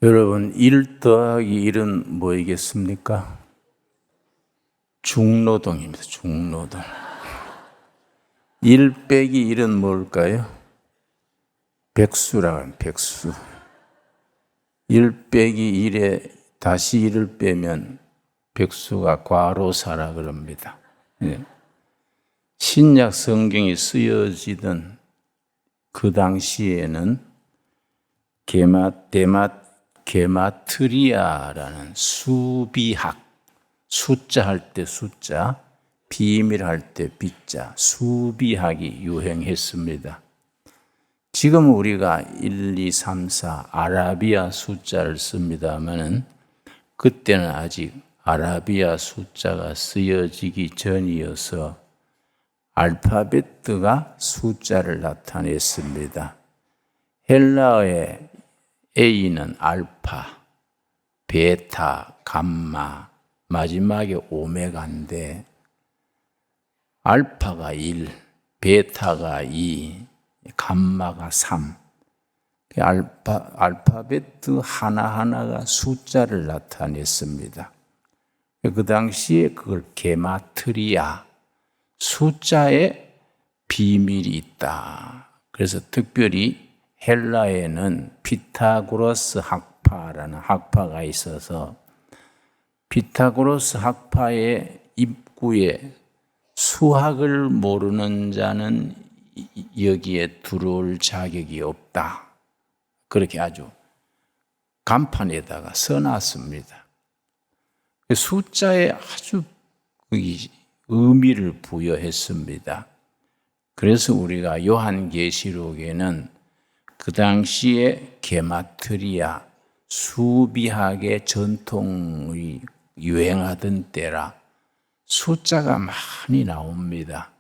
여러분, 1 더하기 1은 뭐이겠습니까? 중노동입니다. 중노동. 1 빼기 1은 뭘까요? 백수라고 합니다. 백수. 1 빼기 1에 다시 1을 빼면 백수가 과로사라 그럽니다. 신약 성경이 쓰여지던 그 당시에는 게마트리아라는 수비학, 숫자 할 때 숫자, 비밀 할 때 비자, 수비학이 유행했습니다. 지금 우리가 1, 2, 3, 4 아라비아 숫자를 씁니다마는 그때는 아직 아라비아 숫자가 쓰여지기 전이어서 알파벳가 숫자를 나타냈습니다. 헬라어의 A는 알파, 베타, 감마, 마지막에 오메가인데 알파가 1, 베타가 2, 감마가 3. 알파벳 하나하나가 숫자를 나타냈습니다. 그 당시에 그걸 게마트리아, 숫자에 비밀이 있다. 그래서 특별히 헬라에는 피타고라스 학파라는 학파가 있어서 피타고라스 학파의 입구에 수학을 모르는 자는 여기에 들어올 자격이 없다. 그렇게 아주 간판에다가 써놨습니다. 숫자에 아주 의미를 부여했습니다. 그래서 우리가 요한계시록에는 그 당시에 게마트리아 수비학의 전통이 유행하던 때라 숫자가 많이 나옵니다.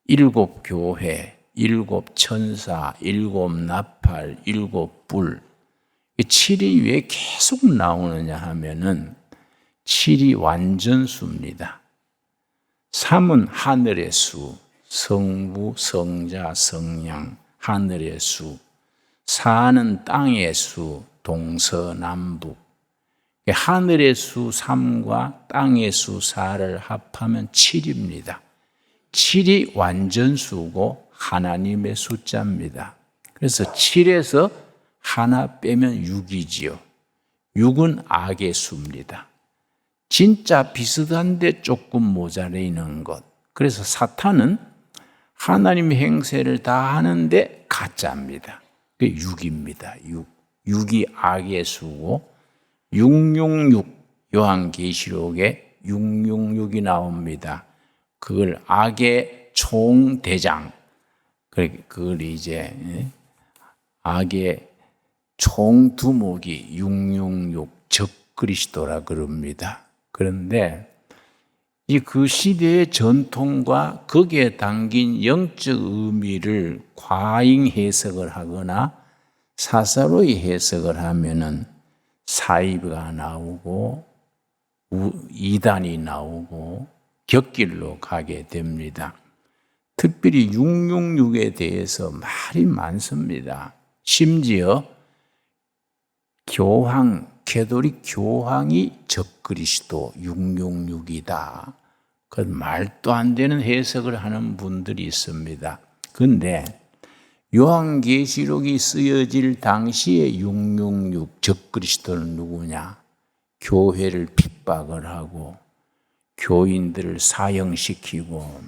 7 교회, 7 천사, 7 나팔, 7 뿔. 7이 왜 계속 나오느냐 하면은 7이 완전수입니다. 3은 하늘의 수, 성부, 성자, 성령, 하늘의 수. 4는 땅의 수, 동서남북. 하늘의 수 3과 땅의 수 4를 합하면 7입니다. 7이 완전수고 하나님의 숫자입니다. 그래서 7에서 하나 빼면 6이지요. 6은 악의 수입니다. 진짜 비슷한데 조금 모자라는 것. 그래서 사탄은 하나님의 행세를 다 하는데 가짜입니다. 그게 6입니다. 6. 6이 악의 수고 666 요한계시록에 666이 나옵니다. 그걸 악의 총대장, 그걸 이제 악의 총두목이 666 적그리스도라 그럽니다. 그런데 그 시대의 전통과 거기에 담긴 영적 의미를 과잉 해석을 하거나 사사로이 해석을 하면은 사이비가 나오고 이단이 나오고 곁길로 가게 됩니다. 특별히 666에 대해서 말이 많습니다. 심지어 캐톨릭 교황이 적그리스도 666이다. 그 말도 안 되는 해석을 하는 분들이 있습니다. 그런데 요한계시록이 쓰여질 당시에 666 적그리스도는 누구냐? 교회를 핍박을 하고 교인들을 사형시키고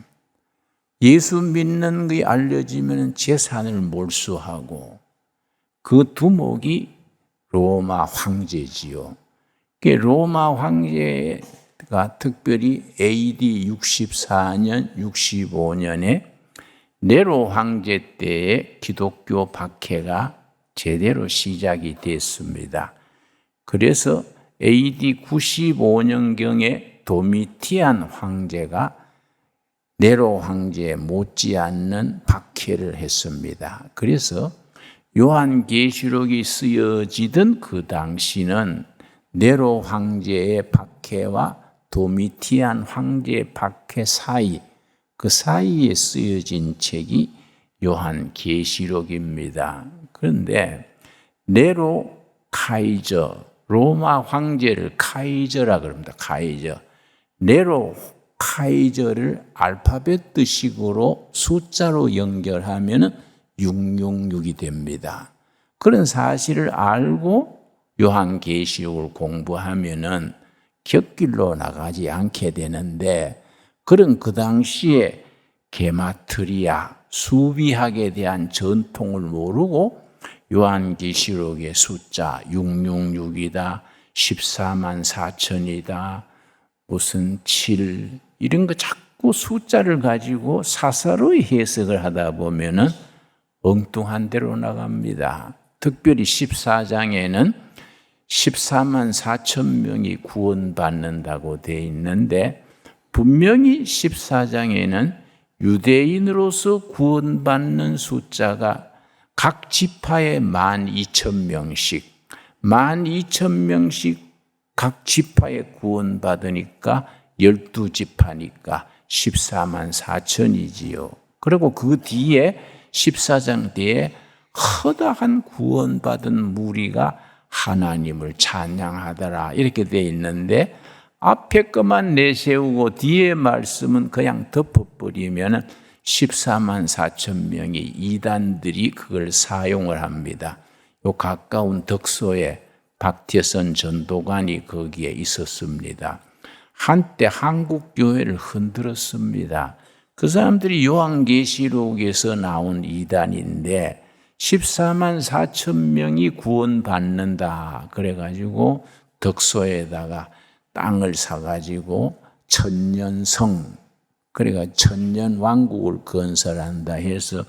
예수 믿는 게 알려지면 재산을 몰수하고 그 두목이 로마 황제지요. 로마 황제가 특별히 AD 64년, 65년에 네로 황제 때에 기독교 박해가 제대로 시작이 됐습니다. 그래서 AD 95년경에 도미티안 황제가 네로 황제에 못지않는 박해를 했습니다. 그래서 요한계시록이 쓰여지던 그 당시는 네로 황제의 박해와 도미티안 황제의 박해 사이, 그 사이에 쓰여진 책이 요한계시록입니다. 그런데 네로 카이저, 로마 황제를 카이저라 그럽니다. 카이저. 네로 카이저를 알파벳 식으로 숫자로 연결하면 666이 됩니다. 그런 사실을 알고 요한계시록을 공부하면은 곁길로 나가지 않게 되는데, 그런 그 당시에 게마트리아 수비학에 대한 전통을 모르고 요한계시록의 숫자 666이다, 14만 4천이다, 무슨 7 이런 거 자꾸 숫자를 가지고 사사로이 해석을 하다 보면은 엉뚱한 데로 나갑니다. 특별히 14장에는 14만 4천 명이 구원받는다고 되어 있는데, 분명히 14장에는 유대인으로서 구원받는 숫자가 각 지파에 12,000명씩, 12,000명씩 각 지파에 구원받으니까 12지파니까 14만 4천이지요. 그리고 그 뒤에 14장 뒤에 허다한 구원받은 무리가 하나님을 찬양하더라 이렇게 되어 있는데, 앞에 것만 내세우고 뒤에 말씀은 그냥 덮어버리면 14만 4천 명의 이단들이 그걸 사용을 합니다. 요 가까운 덕소에 박태선 전도관이 거기에 있었습니다. 한때 한국 교회를 흔들었습니다. 그 사람들이 요한계시록에서 나온 이단인데 14만 4천 명이 구원받는다 그래가지고 덕소에다가 땅을 사가지고 천년성, 그러니까 천년왕국을 건설한다 해서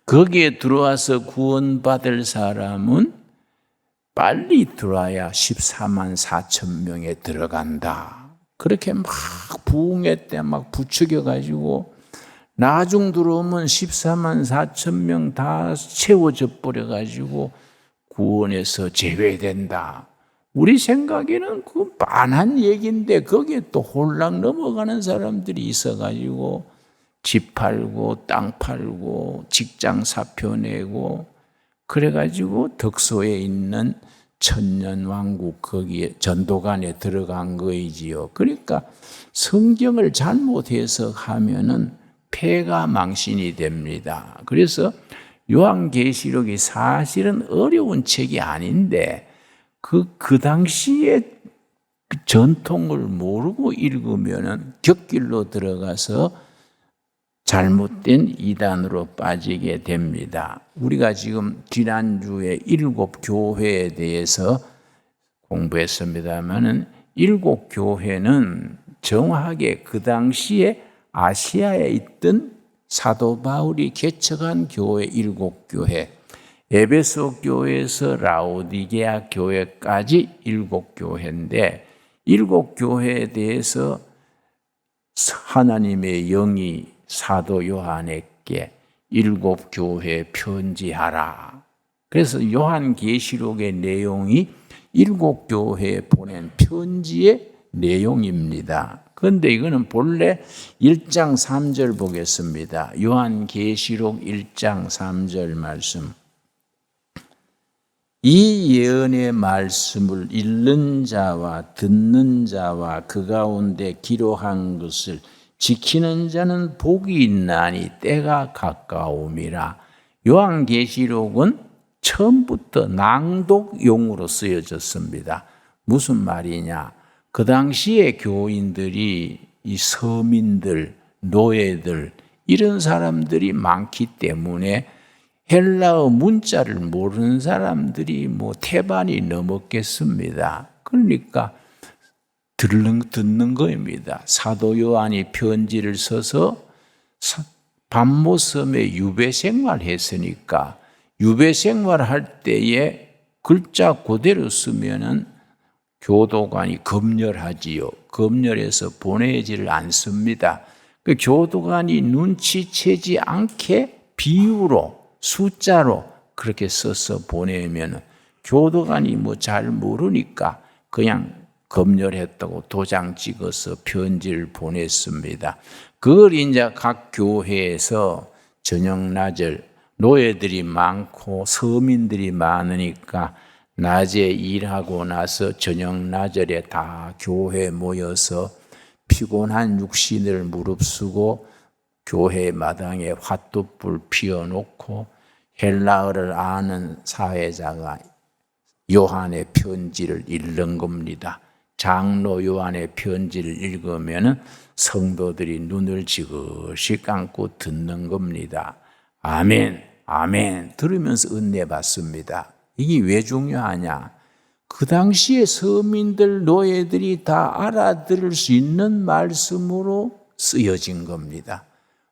거기에 들어와서 구원받을 사람은 빨리 들어와야 14만 4천 명에 들어간다. 그렇게 막 부흥회 때 막 부추겨가지고 나중 들어오면 14만 4천 명 다 채워져 버려가지고 구원에서 제외된다. 우리 생각에는 그 빤한 얘기인데 거기에 또 홀랑 넘어가는 사람들이 있어가지고 집 팔고 땅 팔고 직장 사표 내고 그래가지고 덕소에 있는 천년왕국 거기에 전도관에 들어간 거이지요. 그러니까 성경을 잘못 해석하면은 폐가 망신이 됩니다. 그래서 요한계시록이 사실은 어려운 책이 아닌데 그 당시에 전통을 모르고 읽으면은 곁길로 들어가서 잘못된 이단으로 빠지게 됩니다. 우리가 지금 지난주에 7교회에 대해서 공부했습니다만은 7교회는 정확하게 그 당시에 아시아에 있던 사도 바울이 개척한 교회 7교회, 에베소 교회에서 라오디게아 교회까지 7교회인데 7교회에 대해서 하나님의 영이 사도 요한에게 7교회에 편지하라. 그래서 요한계시록의 내용이 7교회에 보낸 편지의 내용입니다. 그런데 이거는 본래 1장 3절 보겠습니다. 요한계시록 1장 3절 말씀. 이 예언의 말씀을 읽는 자와 듣는 자와 그 가운데 기록한 것을 지키는 자는 복이 있나니 때가 가까움이라. 요한계시록은 처음부터 낭독용으로 쓰여졌습니다. 무슨 말이냐? 그 당시에 교인들이 이 서민들, 노예들 이런 사람들이 많기 때문에 헬라어 문자를 모르는 사람들이 태반이 넘었겠습니다. 그러니까 듣는 거입니다. 사도 요한이 편지를 써서 밤모섬에 유배 생활했으니까 유배 생활할 때에 글자 그대로 쓰면은 교도관이 검열하지요. 검열해서 보내지를 않습니다. 그 교도관이 눈치채지 않게 비유로 숫자로 그렇게 써서 보내면 교도관이 잘 모르니까 그냥 검열했다고 도장 찍어서 편지를 보냈습니다. 그걸 이제 각 교회에서 저녁 낮을 노예들이 많고 서민들이 많으니까 낮에 일하고 나서 저녁 나절에 다 교회에 모여서 피곤한 육신을 무릅쓰고 교회 마당에 화뚝불 피워놓고 헬라어를 아는 사회자가 요한의 편지를 읽는 겁니다. 장로 요한의 편지를 읽으면 성도들이 눈을 지그시 감고 듣는 겁니다. 아멘, 아멘 들으면서 은혜 받습니다. 이게 왜 중요하냐? 그 당시에 서민들, 노예들이 다 알아들을 수 있는 말씀으로 쓰여진 겁니다.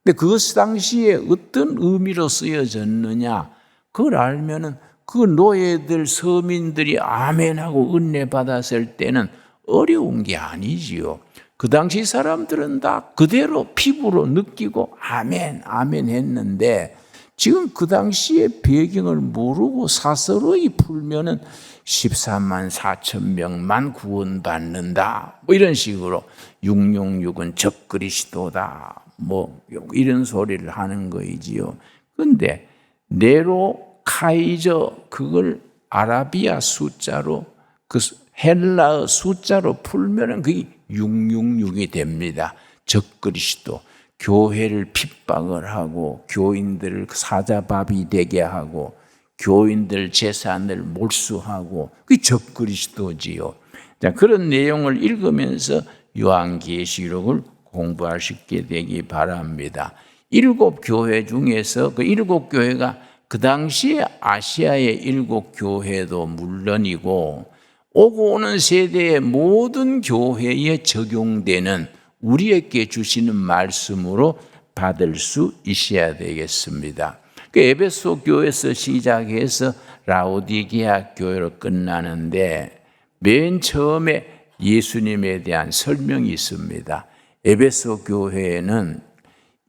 근데 그 당시에 어떤 의미로 쓰여졌느냐? 그걸 알면은 그 노예들, 서민들이 아멘하고 은혜 받았을 때는 어려운 게 아니지요. 그 당시 사람들은 다 그대로 피부로 느끼고 아멘, 아멘 했는데 지금 그 당시의 배경을 모르고 사설의 풀면은 13만 4천 명만 구원받는다. 뭐 이런 식으로 666은 적그리스도다. 뭐 이런 소리를 하는 거이지요. 그런데 네로 카이저 그걸 아라비아 숫자로 그 헬라어 숫자로 풀면은 그게 666이 됩니다. 적그리스도. 교회를 핍박을 하고 교인들을 사자밥이 되게 하고 교인들 재산을 몰수하고 그게 적그리스도지요. 자, 그런 내용을 읽으면서 요한계시록을 공부하시게 되기 바랍니다. 7교회 중에서 그 7교회가 그 당시에 아시아의 7교회도 물론이고 오고 오는 세대의 모든 교회에 적용되는 우리에게 주시는 말씀으로 받을 수 있어야 되겠습니다. 그 에베소 교회에서 시작해서 라오디게아 교회로 끝나는데 맨 처음에 예수님에 대한 설명이 있습니다. 에베소 교회에는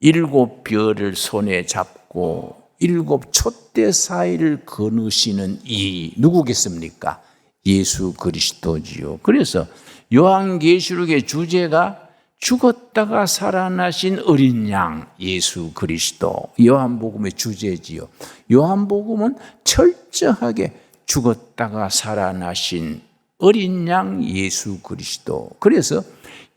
7별을 손에 잡고 7 촛대 사이를 거느시는 이 누구겠습니까? 예수 그리스도지요. 그래서 요한계시록의 주제가 죽었다가 살아나신 어린 양 예수 그리스도, 요한복음의 주제지요. 요한복음은 철저하게 죽었다가 살아나신 어린 양 예수 그리스도. 그래서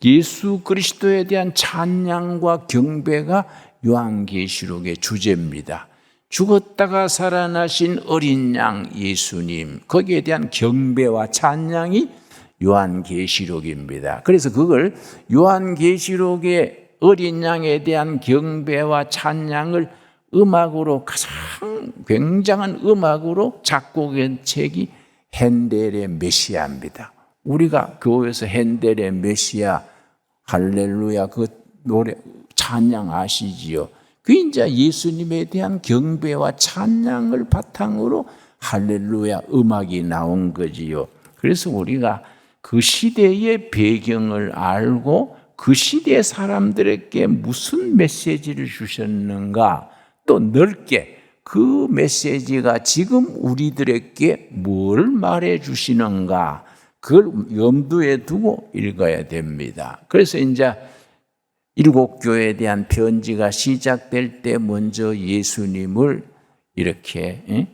예수 그리스도에 대한 찬양과 경배가 요한계시록의 주제입니다. 죽었다가 살아나신 어린 양 예수님, 거기에 대한 경배와 찬양이 요한계시록입니다. 그래서 그걸 요한계시록의 어린 양에 대한 경배와 찬양을 음악으로 가장 굉장한 음악으로 작곡한 책이 핸델의 메시아입니다. 우리가 교회에서 핸델의 메시아 할렐루야 그 노래 찬양 아시지요? 그 이제 예수님에 대한 경배와 찬양을 바탕으로 할렐루야 음악이 나온 거지요. 그래서 우리가 그 시대의 배경을 알고 그 시대 사람들에게 무슨 메시지를 주셨는가, 또 넓게 그 메시지가 지금 우리들에게 뭘 말해 주시는가, 그걸 염두에 두고 읽어야 됩니다. 그래서 이제 7교회에 대한 편지가 시작될 때 먼저 예수님을 이렇게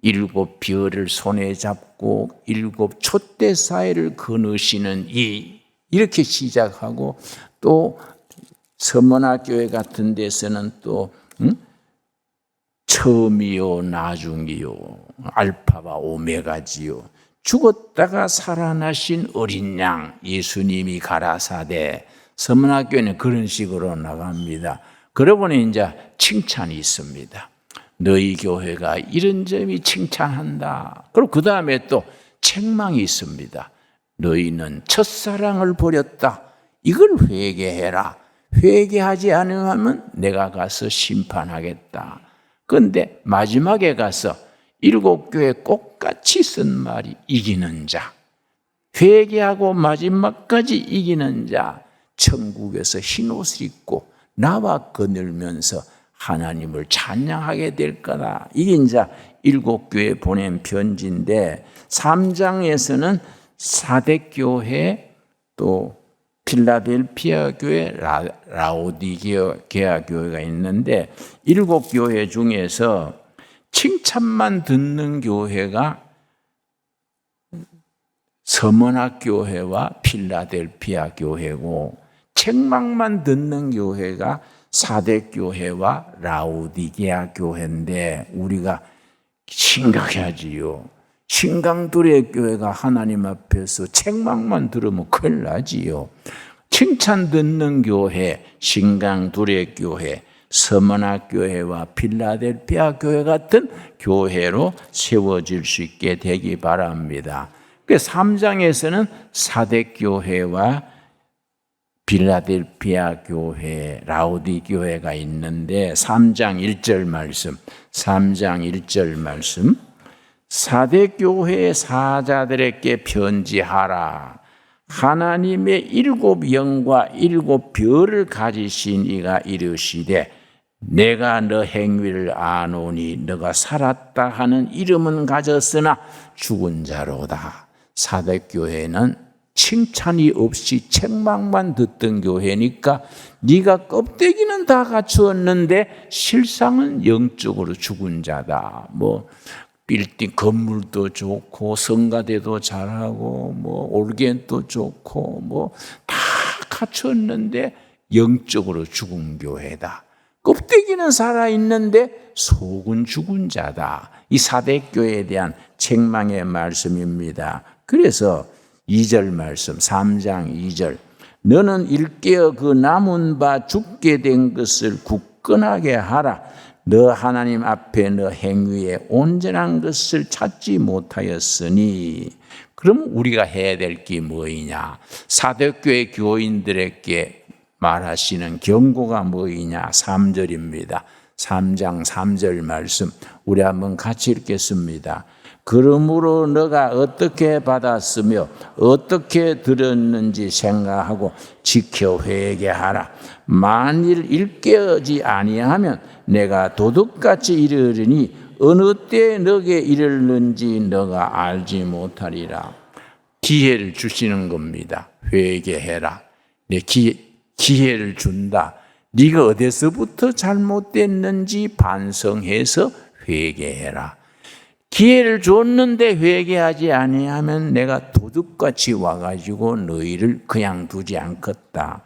7별을 손에 잡고 7 촛대 사이를 거느시는 이렇게 시작하고, 또 서머나 교회 같은 데서는 또 처음이요 나중이요 알파와 오메가지요 죽었다가 살아나신 어린 양 예수님이 가라사대, 서머나 교회는 그런 식으로 나갑니다. 그러고 보니 이제 칭찬이 있습니다. 너희 교회가 이런 점이 칭찬한다. 그리고 그 다음에 또 책망이 있습니다. 너희는 첫사랑을 버렸다. 이걸 회개해라. 회개하지 않으면 내가 가서 심판하겠다. 그런데 마지막에 가서 7교회 똑같이 쓴 말이 이기는 자. 회개하고 마지막까지 이기는 자. 천국에서 흰옷을 입고 나와 거닐면서 하나님을 찬양하게 될 거다. 이게 이제 7교회에 보낸 편지인데 3장에서는 사대교회, 또 필라델피아 교회, 라오디게아 교회가 있는데 7교회 중에서 칭찬만 듣는 교회가 서머나 교회와 필라델피아 교회고, 책망만 듣는 교회가 사대교회와 라우디게아 교회인데 우리가 심각해야지요. 신강두레 교회가 하나님 앞에서 책망만 들으면 큰일 나지요. 칭찬 듣는 교회, 신강두레 교회, 서머나 교회와 필라델피아 교회 같은 교회로 세워질 수 있게 되기 바랍니다. 3장에서는 사대교회와 필라델피아 교회, 라우디 교회가 있는데 3장 1절 말씀, 3장 1절 말씀, 사대교회의 사자들에게 편지하라. 하나님의 7 영과 7 별을 가지신 이가 이르시되 내가 너 행위를 아노니 너가 살았다 하는 이름은 가졌으나 죽은 자로다. 사대교회는 칭찬이 없이 책망만 듣던 교회니까 네가 껍데기는 다 갖추었는데 실상은 영적으로 죽은 자다. 빌딩 건물도 좋고 성가대도 잘하고 올겐도 좋고 다 갖췄는데 영적으로 죽은 교회다. 껍데기는 살아있는데 속은 죽은 자다. 이 사대교회에 대한 책망의 말씀입니다. 그래서 2절 말씀, 3장 2절. 너는 일깨어 그 남은 바 죽게 된 것을 굳건하게 하라. 너 하나님 앞에 너 행위에 온전한 것을 찾지 못하였으니. 그럼 우리가 해야 될 게 뭐이냐? 사대교회 교인들에게 말하시는 경고가 뭐이냐? 3절입니다. 3장 3절 말씀 우리 한번 같이 읽겠습니다. 그러므로 너가 어떻게 받았으며 어떻게 들었는지 생각하고 지켜 회개하라. 만일 일깨어지 아니하면 내가 도둑같이 이르리니 어느 때에 너게 이르는지 너가 알지 못하리라. 기회를 주시는 겁니다. 회개해라. 내 기회를 준다. 네가 어디서부터 잘못됐는지 반성해서 회개해라. 기회를 줬는데 회개하지 아니하면 내가 도둑같이 와가지고 너희를 그냥 두지 않겠다.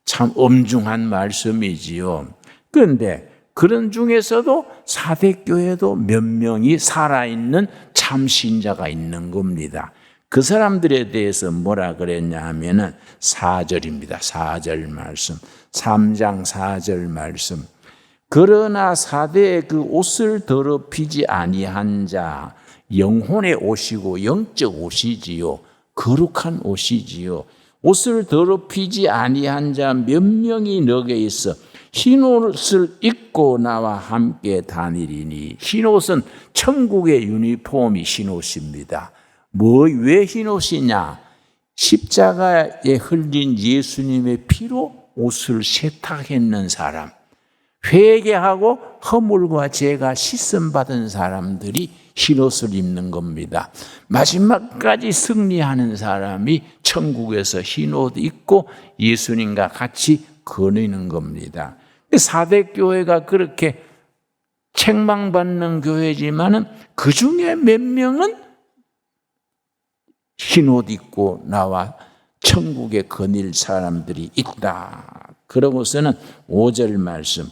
참 엄중한 말씀이지요. 그런데 그런 중에서도 사대교회도 몇 명이 살아있는 참 신자가 있는 겁니다. 그 사람들에 대해서 뭐라 그랬냐 하면은 4절입니다. 4절 말씀. 3장 4절 말씀. 그러나 사대의 그 옷을 더럽히지 아니한 자, 영혼의 옷이고 영적 옷이지요. 거룩한 옷이지요. 옷을 더럽히지 아니한 자 몇 명이 너게 있어 흰 옷을 입고 나와 함께 다니리니. 흰 옷은 천국의 유니폼이 흰 옷입니다. 왜 흰 옷이냐? 십자가에 흘린 예수님의 피로 옷을 세탁했는 사람, 회개하고 허물과 죄가 씻음받은 사람들이 흰옷을 입는 겁니다. 마지막까지 승리하는 사람이 천국에서 흰옷 입고 예수님과 같이 거니는 겁니다. 사대교회가 그렇게 책망받는 교회지만은 그 중에 몇 명은 흰옷 입고 나와 천국에 거닐 사람들이 있다. 그러고서는 5절 말씀.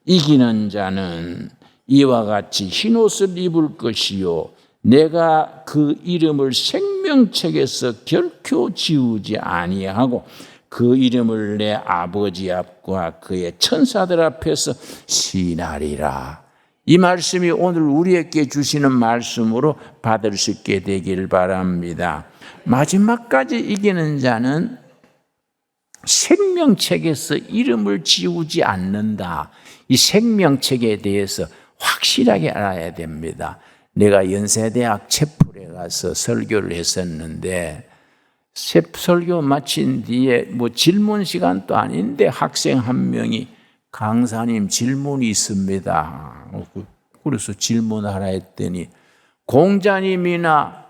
이기는 자는 이와 같이 흰옷을 입을 것이요 내가 그 이름을 생명책에서 결코 지우지 아니하고 그 이름을 내 아버지 앞과 그의 천사들 앞에서 시인하리라. 이 말씀이 오늘 우리에게 주시는 말씀으로 받을 수 있게 되길 바랍니다. 마지막까지 이기는 자는 생명책에서 이름을 지우지 않는다. 이 생명책에 대해서 확실하게 알아야 됩니다. 내가 연세대학 채플에 가서 설교를 했었는데 설교 마친 뒤에 질문 시간도 아닌데 학생 한 명이 강사님 질문이 있습니다. 그래서 질문하라 했더니 공자님이나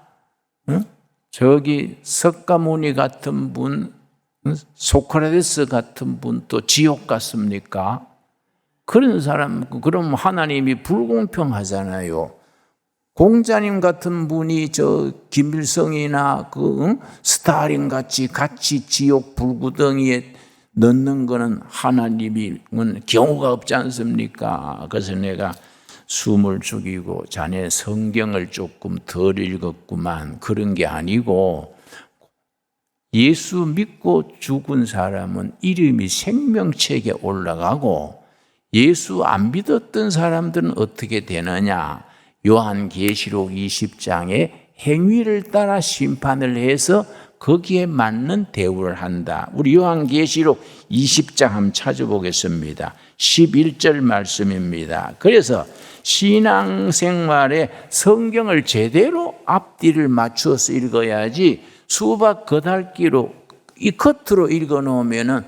저기 석가모니 같은 분, 소크라테스 같은 분 또 지옥 갔습니까? 그런 사람, 그럼 하나님이 불공평하잖아요. 공자님 같은 분이 저 김일성이나 스탈린 같이 지옥 불구덩이에 넣는 거는 하나님은 경우가 없지 않습니까? 그래서 내가 숨을 죽이고 자네 성경을 조금 덜 읽었구만, 그런 게 아니고, 예수 믿고 죽은 사람은 이름이 생명책에 올라가고, 예수 안 믿었던 사람들은 어떻게 되느냐? 요한계시록 20장에 행위를 따라 심판을 해서 거기에 맞는 대우를 한다. 우리 요한계시록 20장 한번 찾아보겠습니다. 11절 말씀입니다. 그래서 신앙생활에 성경을 제대로 앞뒤를 맞추어서 읽어야지, 수박 겉핥기로 이 겉으로 읽어놓으면은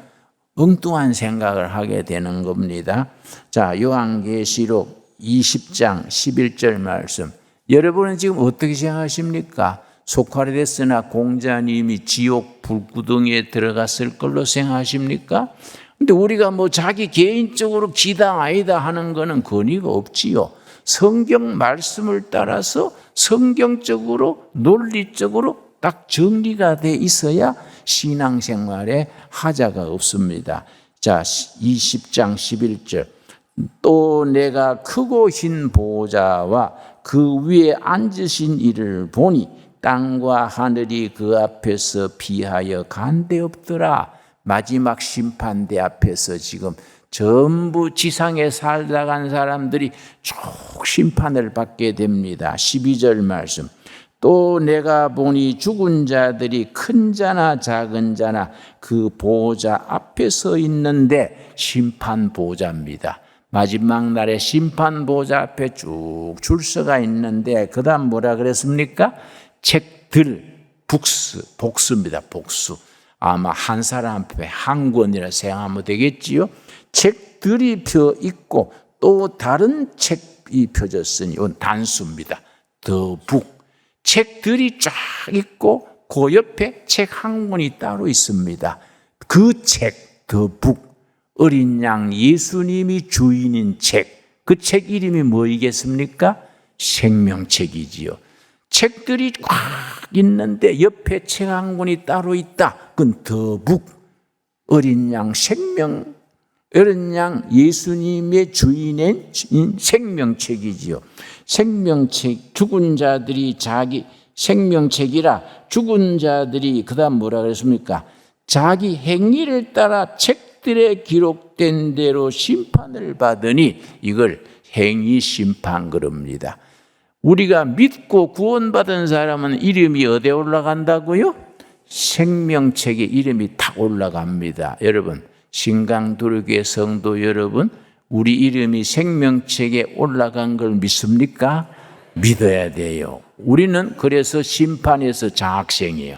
엉뚱한 생각을 하게 되는 겁니다. 자, 요한계시록 20장 11절 말씀. 여러분은 지금 어떻게 생각하십니까? 소크라테스나 공자님이 지옥 불구덩이에 들어갔을 걸로 생각하십니까? 근데 우리가 뭐 자기 개인적으로 기다 아니다 하는 거는 권위가 없지요. 성경 말씀을 따라서 성경적으로 논리적으로 딱 정리가 돼 있어야 신앙생활에 하자가 없습니다. 자, 20장 11절. 또 내가 크고 흰 보좌와 그 위에 앉으신 이를 보니 땅과 하늘이 그 앞에서 피하여 간데 없더라. 마지막 심판대 앞에서 지금 전부 지상에 살다 간 사람들이 쭉 심판을 받게 됩니다. 12절 말씀. 또 내가 보니 죽은 자들이 큰 자나 작은 자나 그 보좌 앞에 서 있는데, 심판 보좌입니다. 마지막 날에 심판 보좌 앞에 쭉 줄 서가 있는데, 그 다음 뭐라 그랬습니까? 책들, 복수입니다. 복수. 아마 한 사람 앞에 한 권이라 생각하면 되겠지요. 책들이 펴 있고 또 다른 책이 펴졌으니, 이건 단수입니다. 더 북. 책들이 쫙 있고 그 옆에 책 한 권이 따로 있습니다. 그 책, 더 북. 어린 양 예수님이 주인인 책. 그 책 이름이 뭐이겠습니까? 생명책이지요. 책들이 꽉 있는데 옆에 책 한 권이 따로 있다. 그건 더 북. 어린 양 어린 양 예수님의 주인인 생명책이지요. 생명책, 죽은 자들이 자기 생명책이라, 죽은 자들이 그 다음 뭐라 그랬습니까? 자기 행위를 따라 책들에 기록된 대로 심판을 받으니, 이걸 행위 심판 그럽니다. 우리가 믿고 구원받은 사람은 이름이 어디에 올라간다고요? 생명책에 이름이 탁 올라갑니다. 여러분, 신강두르교회 성도 여러분, 우리 이름이 생명책에 올라간 걸 믿습니까? 믿어야 돼요. 우리는 그래서 심판에서 장학생이에요.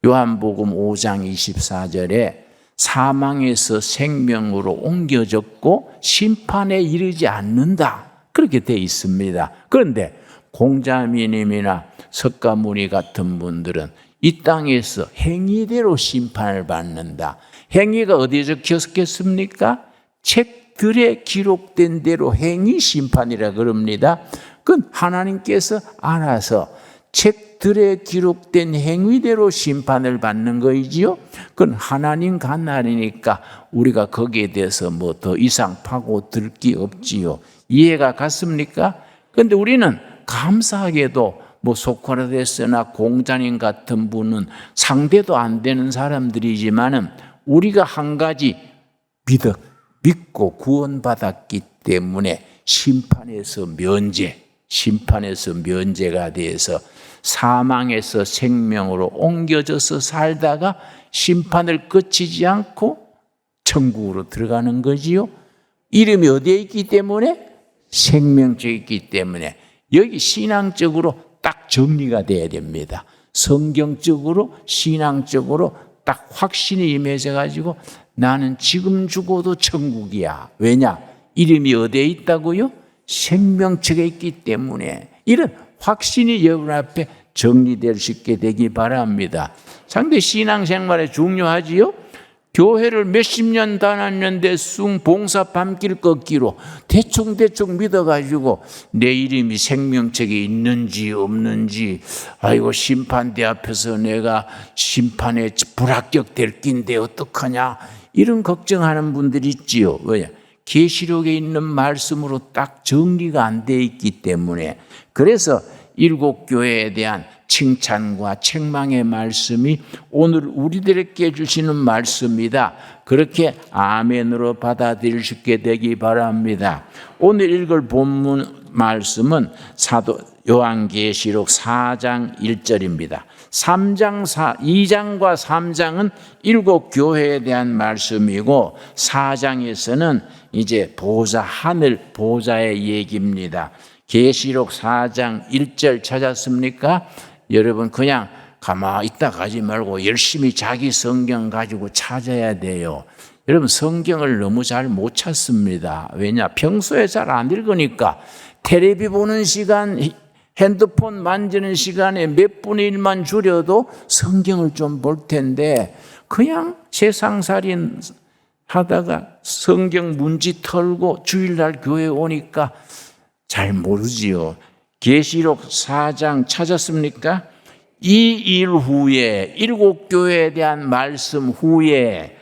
요한복음 5장 24절에 사망에서 생명으로 옮겨졌고 심판에 이르지 않는다, 그렇게 돼 있습니다. 그런데 공자미님이나 석가모니 같은 분들은 이 땅에서 행위대로 심판을 받는다. 행위가 어디에 적혔겠습니까? 책들에 기록된 대로 행위 심판이라 그럽니다. 그건 하나님께서 알아서 책들에 기록된 행위대로 심판을 받는 거이지요. 그건 하나님 간날이니까 우리가 거기에 대해서 뭐 더 이상 파고들 게 없지요. 이해가 갔습니까? 그런데 우리는 감사하게도 뭐 소크라테스나 공자님 같은 분은 상대도 안 되는 사람들이지만은, 우리가 한 가지 믿고 구원받았기 때문에 심판에서 면제가 돼서 사망에서 생명으로 옮겨져서 살다가 심판을 거치지 않고 천국으로 들어가는 거지요. 이름이 어디에 있기 때문에? 생명책에 있기 때문에. 여기 신앙적으로 딱 정리가 돼야 됩니다. 성경적으로, 신앙적으로 딱 확신이 임해져 가지고 나는 지금 죽어도 천국이야. 왜냐? 이름이 어디에 있다고요? 생명책에 있기 때문에. 이런 확신이 여러분 앞에 정리될 수 있게 되기 바랍니다. 상당히 신앙생활에 중요하지요. 교회를 몇십 년 다녔는데 봉사 밤길 걷기로 대충 믿어가지고 내 이름이 생명책에 있는지 없는지, 아이고 심판대 앞에서 내가 심판에 불합격될 낀데 어떡하냐, 이런 걱정하는 분들이 있지요. 왜냐? 계시록에 있는 말씀으로 딱 정리가 안 돼 있기 때문에. 그래서 일곱 교회에 대한 칭찬과 책망의 말씀이 오늘 우리들에게 주시는 말씀이다. 그렇게 아멘으로 받아들일 수 있게 되기 바랍니다. 오늘 읽을 본문 말씀은 사도 요한계시록 4장 1절입니다. 2장과 3장은 일곱 교회에 대한 말씀이고 4장에서는 이제 보좌, 하늘 보좌의 얘기입니다. 계시록 4장 1절 찾았습니까? 여러분 그냥 가만히 있다 가지 말고 열심히 자기 성경 가지고 찾아야 돼요. 여러분 성경을 너무 잘 못 찾습니다. 왜냐? 평소에 잘 안 읽으니까. 텔레비 보는 시간, 핸드폰 만지는 시간에 몇 분의 1만 줄여도 성경을 좀 볼 텐데 그냥 세상살이 하다가 성경 문지 털고 주일날 교회 오니까 잘 모르지요. 계시록 4장 찾았습니까? 이 일 후에, 일곱 교회에 대한 말씀 후에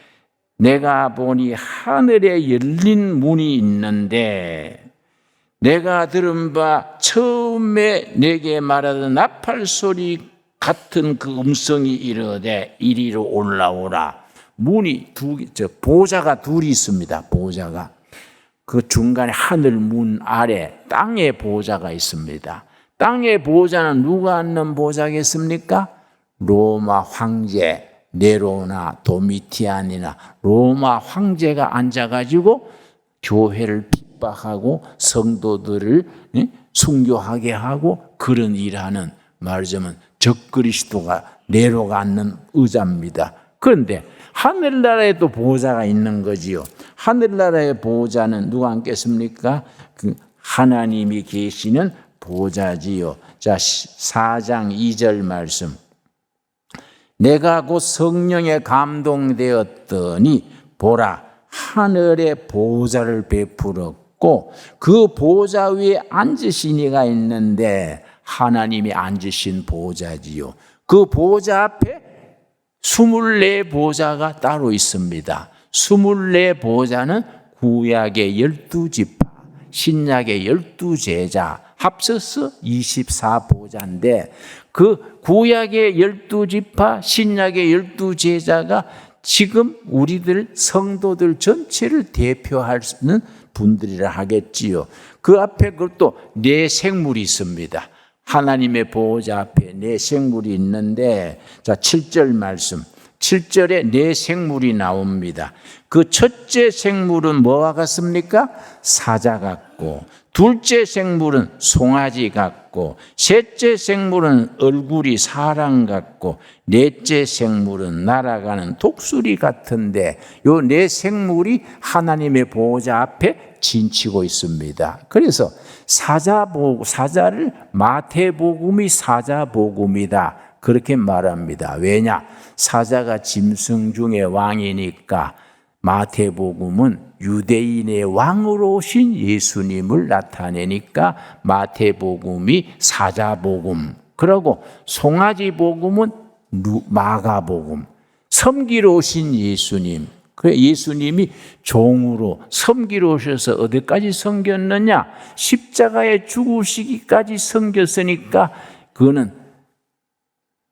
내가 보니 하늘에 열린 문이 있는데 내가 들은 바 처음에 내게 말하던 나팔 소리 같은 그 음성이 이르되 이리로 올라오라. 문이 보좌가 둘이 있습니다. 보좌가. 그 중간에 하늘 문 아래 땅의 보좌가 있습니다. 땅의 보좌는 누가 앉는 보좌겠습니까? 로마 황제 네로나 도미티안이나 로마 황제가 앉아가지고 교회를 핍박하고 성도들을 순교하게 하고 그런 일하는, 말하자면 적그리스도가 네로가 앉는 의자입니다. 그런데 하늘나라에도 보좌가 있는 거지요. 하늘나라의 보좌는 누가 앉겠습니까? 그 하나님이 계시는 보좌지요. 자, 4장 2절 말씀. 내가 곧 성령에 감동되었더니 보라, 하늘에 보좌를 베풀었고 그 보좌 위에 앉으신 이가 있는데 하나님이 앉으신 보좌지요. 그 보좌 앞에 24보좌가 따로 있습니다. 24보좌는 구약의 12지파, 신약의 12제자 합쳐서 24보좌인데 그 구약의 12지파, 신약의 12제자가 지금 우리들 성도들 전체를 대표하는 분들이라 하겠지요. 그 앞에 그것도 네 생물이 있습니다. 하나님의 보호자 앞에 네 생물이 있는데, 자, 7절 말씀. 7절에 네 생물이 나옵니다. 그 첫째 생물은 뭐와 같습니까? 사자 같고, 둘째 생물은 송아지 같고, 셋째 생물은 얼굴이 사람 같고, 넷째 생물은 날아가는 독수리 같은데 요 네 생물이 하나님의 보호자 앞에 진치고 있습니다. 그래서 사자를 마태복음이 사자복음이다 그렇게 말합니다. 왜냐? 사자가 짐승 중에 왕이니까. 마태복음은 유대인의 왕으로 오신 예수님을 나타내니까 마태복음이 사자복음. 그리고 송아지복음은 마가복음. 섬기러 오신 예수님. 그 예수님이 종으로 섬기러 오셔서 어디까지 섬겼느냐? 십자가에 죽으시기까지 섬겼으니까 그거는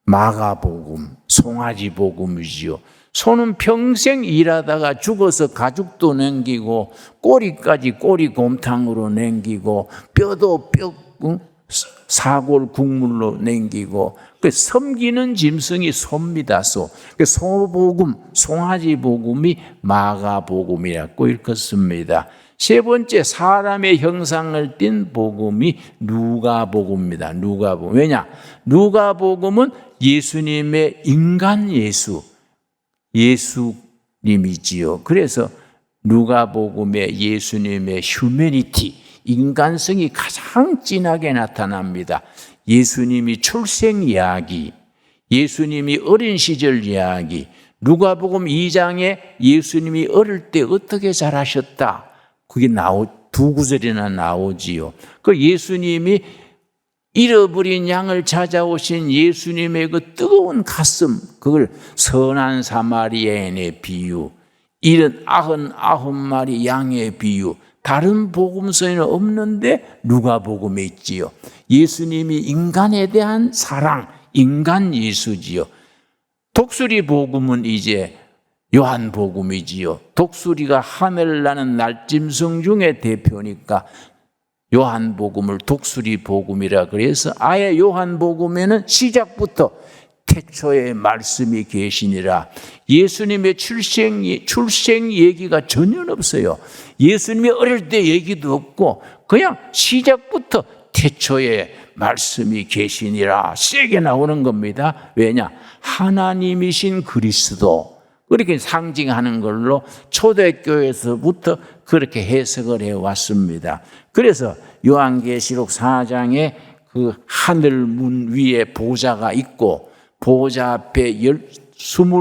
마가복음, 송아지복음이지요. 소는 평생 일하다가 죽어서 가죽도 남기고 꼬리까지 꼬리곰탕으로 남기고 뼈도 사골 국물로 남기고 섬기는 짐승이 소입니다. 소복음, 송아지복음이 마가복음이라고 읽었습니다. 세 번째, 사람의 형상을 띤 복음이 누가복음입니다. 누가복음. 왜냐? 누가복음은 예수님의 인간 예수님이지요. 그래서 누가복음의 예수님의 휴머니티, 인간성이 가장 진하게 나타납니다. 예수님이 출생 이야기, 예수님이 어린 시절 이야기, 누가복음 2장에 예수님이 어릴 때 어떻게 자라셨다. 그게 두 구절이나 나오지요. 그 예수님이 잃어버린 양을 찾아오신 예수님의 그 뜨거운 가슴, 그걸 선한 사마리아인의 비유, 99마리 양의 비유, 다른 복음서에는 없는데 누가복음에 있지요. 예수님이 인간에 대한 사랑, 인간 예수지요. 독수리 복음은 이제 요한복음이지요. 독수리가 하늘 나는 날짐승 중에 대표니까 요한복음을 독수리 복음이라 그래서 아예 요한복음에는 시작부터 태초에 말씀이 계시니라. 예수님의 출생 얘기가 전혀 없어요. 예수님이 어릴 때 얘기도 없고 그냥 시작부터 태초에 말씀이 계시니라 세게 나오는 겁니다. 왜냐? 하나님이신 그리스도, 그렇게 상징하는 걸로 초대교회에서부터 그렇게 해석을 해왔습니다. 그래서 요한계시록 4장에 그 하늘 문 위에 보좌가 있고 보좌 앞에 24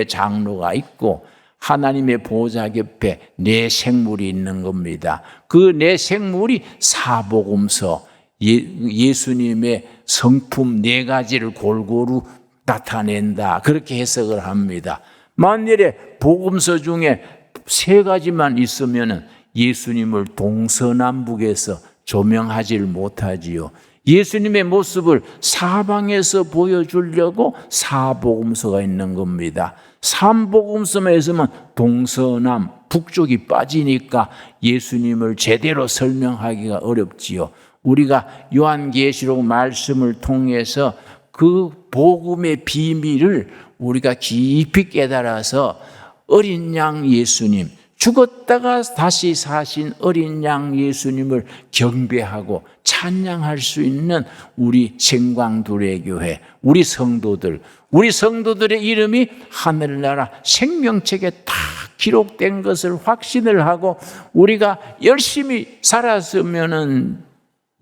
장로가 있고 하나님의 보좌 옆에 네 생물이 있는 겁니다. 그 네 생물이 사복음서, 예수님의 성품 네 가지를 골고루 나타낸다. 그렇게 해석을 합니다. 만일에 복음서 중에 3가지만 있으면 예수님을 동서남북에서 조명하지를 못하지요. 예수님의 모습을 사방에서 보여주려고 사복음서가 있는 겁니다. 3복음서만 있으면 동서남 북쪽이 빠지니까 예수님을 제대로 설명하기가 어렵지요. 우리가 요한계시록 말씀을 통해서 그 복음의 비밀을 우리가 깊이 깨달아서 어린 양 예수님, 죽었다가 다시 사신 어린 양 예수님을 경배하고 찬양할 수 있는 우리 생광두레교회, 우리 성도들의 이름이 하늘나라 생명책에 다 기록된 것을 확신을 하고 우리가 열심히 살았으면은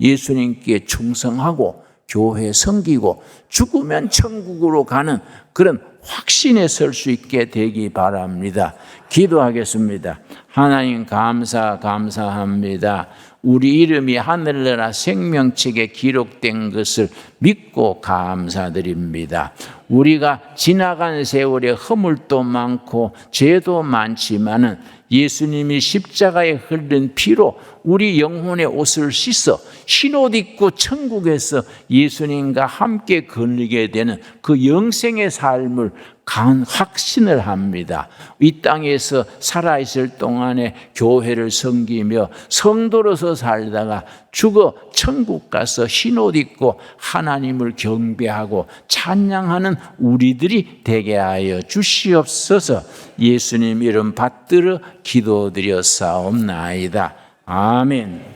예수님께 충성하고 교회 섬기고 죽으면 천국으로 가는 그런 확신에 설 수 있게 되기 바랍니다. 기도하겠습니다. 하나님 감사합니다. 우리 이름이 하늘나라 생명책에 기록된 것을 믿고 감사드립니다. 우리가 지나간 세월에 허물도 많고 죄도 많지만은 예수님이 십자가에 흘린 피로 우리 영혼의 옷을 씻어 흰옷 입고 천국에서 예수님과 함께 거느리게 되는 그 영생의 삶을 강한 확신을 합니다. 이 땅에서 살아있을 동안에 교회를 섬기며 성도로서 살다가 죽어 천국 가서 흰옷 입고 하나님을 경배하고 찬양하는 우리들이 되게 하여 주시옵소서. 예수님 이름 받들어 기도드렸사옵나이다. 아멘.